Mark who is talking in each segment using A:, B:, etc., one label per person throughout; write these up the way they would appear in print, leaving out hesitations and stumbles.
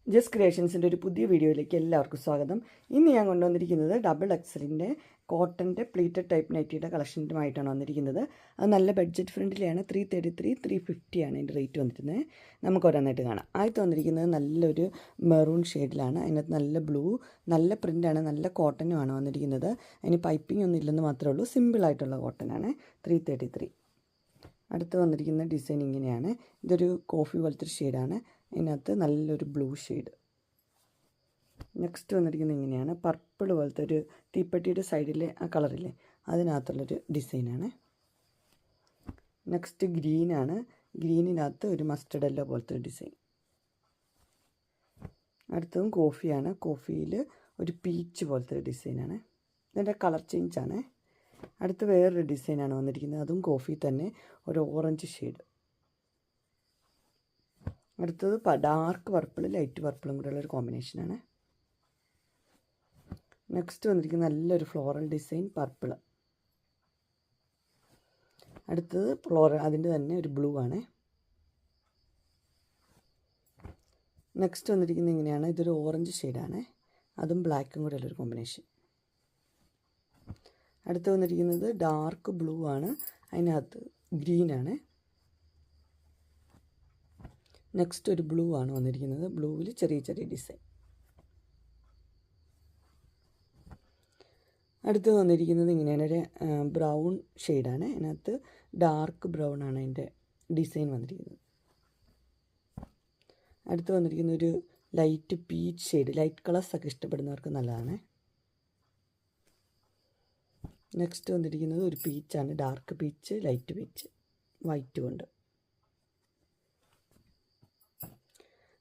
A: Just ക്രിയേഷൻസിൻ്റെ ഒരു പുതിയ വീഡിയോയിലേക്ക് എല്ലാവർക്കും സ്വാഗതം. ഇന്ന് ഞാൻ കൊണ്ടുവന്നിരിക്കുന്നത് ഡബിൾ എക്സലിൻ്റെ കോട്ടൻ്റെ പ്ലീറ്റഡ് ടൈപ്പ് നൈറ്റിയുടെ കളക്ഷനുമായിട്ടാണ് വന്നിരിക്കുന്നത്. അത് നല്ല ബഡ്ജറ്റ് ഫ്രണ്ട്ലിയാണ്. 333, 350 ആണ് അതിൻ്റെ റേറ്റ് വന്നിരിക്കുന്നത്. നമുക്ക് ഓരോന്നായിട്ട് കാണാം. ആദ്യത്തെ വന്നിരിക്കുന്നത് നല്ലൊരു മെറൂൺ ഷെയ്ഡിലാണ്. അതിനകത്ത് നല്ല ബ്ലൂ, നല്ല പ്രിൻ്റാണ്, നല്ല കോട്ടനുമാണ് വന്നിരിക്കുന്നത്. അതിന് പൈപ്പിംഗ് ഒന്നും ഇല്ലെന്ന് മാത്രമേ ഉള്ളൂ. സിമ്പിളായിട്ടുള്ള കോട്ടനാണ്. 333. അടുത്ത് വന്നിരിക്കുന്ന ഡിസൈൻ ഇങ്ങനെയാണ്. ഇതൊരു കോഫി പോലത്തെ ഒരു ഷെയ്ഡാണ്. ഇതിനകത്ത് നല്ലൊരു ബ്ലൂ ഷെയ്ഡ്. നെക്സ്റ്റ് വന്നിരിക്കുന്നത് ഇങ്ങനെയാണ്. പർപ്പിൾ പോലത്തെ ഒരു തീപ്പെട്ടിയുടെ സൈഡിലെ ആ കളറില്ലേ, അതിനകത്തുള്ളൊരു ഡിസൈനാണ്. നെക്സ്റ്റ് ഗ്രീനാണ്. ഗ്രീനിനകത്ത് ഒരു മസ്റ്റർഡ് യെല്ലോ പോലത്തെ ഒരു ഡിസൈൻ. അടുത്തതും കോഫിയാണ്. കോഫിയിൽ ഒരു പീച്ച് പോലത്തെ ഒരു ഡിസൈനാണ്. ഇതിൻ്റെ കളർ ചേഞ്ചാണ്. അടുത്ത് വേറൊരു ഡിസൈനാണ് വന്നിരിക്കുന്നത്. അതും കോഫി തന്നെ, ഒരു ഓറഞ്ച് ഷെയ്ഡ്. അടുത്തത് ഡാർക്ക് പർപ്പിൾ, ലൈറ്റ് പർപ്പിളും കൂടെ ഉള്ളൊരു കോമ്പിനേഷനാണ്. നെക്സ്റ്റ് വന്നിരിക്കുന്നത് നല്ലൊരു ഫ്ലോറൽ ഡിസൈൻ, പർപ്പിൾ. അടുത്തത് ഫ്ലോറൽ, അതിൻ്റെ തന്നെ ഒരു ബ്ലൂ ആണ്. നെക്സ്റ്റ് വന്നിരിക്കുന്നത് ഇങ്ങനെയാണ്. ഇതൊരു ഓറഞ്ച് ഷെയ്ഡാണ്. അതും ബ്ലാക്കും കൂടെ ഉള്ളൊരു കോമ്പിനേഷൻ. അടുത്ത് വന്നിരിക്കുന്നത് ഡാർക്ക് ബ്ലൂ ആണ്. അതിനകത്ത് ഗ്രീനാണ്. നെക്സ്റ്റ് ഒരു ബ്ലൂ ആണ് വന്നിരിക്കുന്നത്. ബ്ലൂവിൽ ചെറിയ ചെറിയ ഡിസൈൻ. അടുത്ത് വന്നിരിക്കുന്നത് ഇങ്ങനെയാണ്. ഒരു ബ്രൗൺ ഷെയ്ഡാണ്. അതിനകത്ത് ഡാർക്ക് ബ്രൗൺ ആണ് അതിൻ്റെ ഡിസൈൻ വന്നിരിക്കുന്നത്. അടുത്ത് വന്നിരിക്കുന്ന ഒരു ലൈറ്റ് പീച്ച് ഷെയ്ഡ്. ലൈറ്റ് കളേഴ്സൊക്കെ ഇഷ്ടപ്പെടുന്നവർക്ക് നല്ലതാണ്. നെക്സ്റ്റ് വന്നിരിക്കുന്നത് ഒരു പീച്ചാണ്. Dark peach, light peach, white കൊണ്ട്.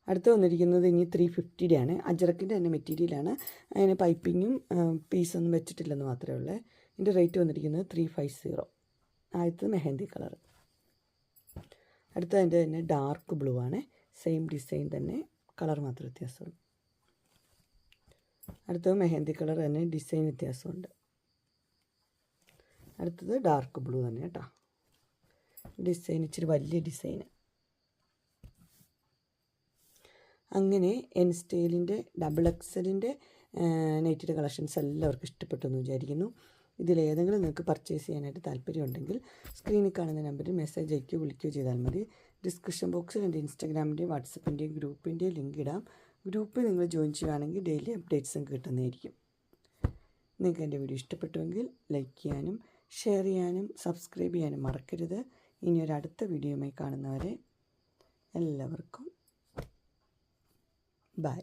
A: അടുത്ത് വന്നിരിക്കുന്നത് ഇനി 350 ആണ്. അജറക്കിൻ്റെ തന്നെ മെറ്റീരിയലാണ്. അതിന് പൈപ്പിങ്ങും പീസൊന്നും വെച്ചിട്ടില്ലെന്ന് മാത്രമേ ഉള്ളൂ. ഇതിൻ്റെ റേറ്റ് വന്നിരിക്കുന്നത് 350. ആദ്യത്തത് മെഹന്തി കളർ. അടുത്തത് അതിൻ്റെ തന്നെ ഡാർക്ക് ബ്ലൂ ആണ്. സെയിം ഡിസൈൻ തന്നെ, കളർ മാത്രം വ്യത്യാസമുള്ളൂ. അടുത്തത് മെഹന്തി കളർ തന്നെ, ഡിസൈൻ വ്യത്യാസമുണ്ട്. അടുത്തത് ഡാർക്ക് ബ്ലൂ തന്നെ കേട്ടോ. ഡിസൈൻ ഇച്ചിരി വലിയ ഡിസൈന്. അങ്ങനെ എൻ സ്റ്റൈലിൻ്റെ ഡബിൾ എക്സലിൻ്റെ നൈറ്റിയുടെ കളക്ഷൻസ് എല്ലാവർക്കും ഇഷ്ടപ്പെട്ടു എന്ന് വിചാരിക്കുന്നു. ഇതിലേതെങ്കിലും നിങ്ങൾക്ക് പർച്ചേസ് ചെയ്യാനായിട്ട് താല്പര്യമുണ്ടെങ്കിൽ സ്ക്രീനിൽ കാണുന്ന നമ്പറിൽ മെസ്സേജ് അയക്കുകയോ വിളിക്കുകയോ ചെയ്താൽ മതി. ഡിസ്ക്രിപ്ഷൻ ബോക്സിൽ എൻ്റെ ഇൻസ്റ്റാഗ്രാമിൻ്റെയും വാട്സപ്പിൻ്റെയും ഗ്രൂപ്പിൻ്റെയും ലിങ്ക് ഇടാം. ഗ്രൂപ്പിൽ നിങ്ങൾ ജോയിൻ ചെയ്യുകയാണെങ്കിൽ ഡെയിലി അപ്ഡേറ്റ്സും കിട്ടുന്നതായിരിക്കും. നിങ്ങൾക്ക് എൻ്റെ വീഡിയോ ഇഷ്ടപ്പെട്ടുവെങ്കിൽ ലൈക്ക് ചെയ്യാനും ഷെയർ ചെയ്യാനും സബ്സ്ക്രൈബ് ചെയ്യാനും മറക്കരുത്. ഇനി ഒരു അടുത്ത വീഡിയോയുമായി കാണുന്നവരെ എല്ലാവർക്കും ബൈ.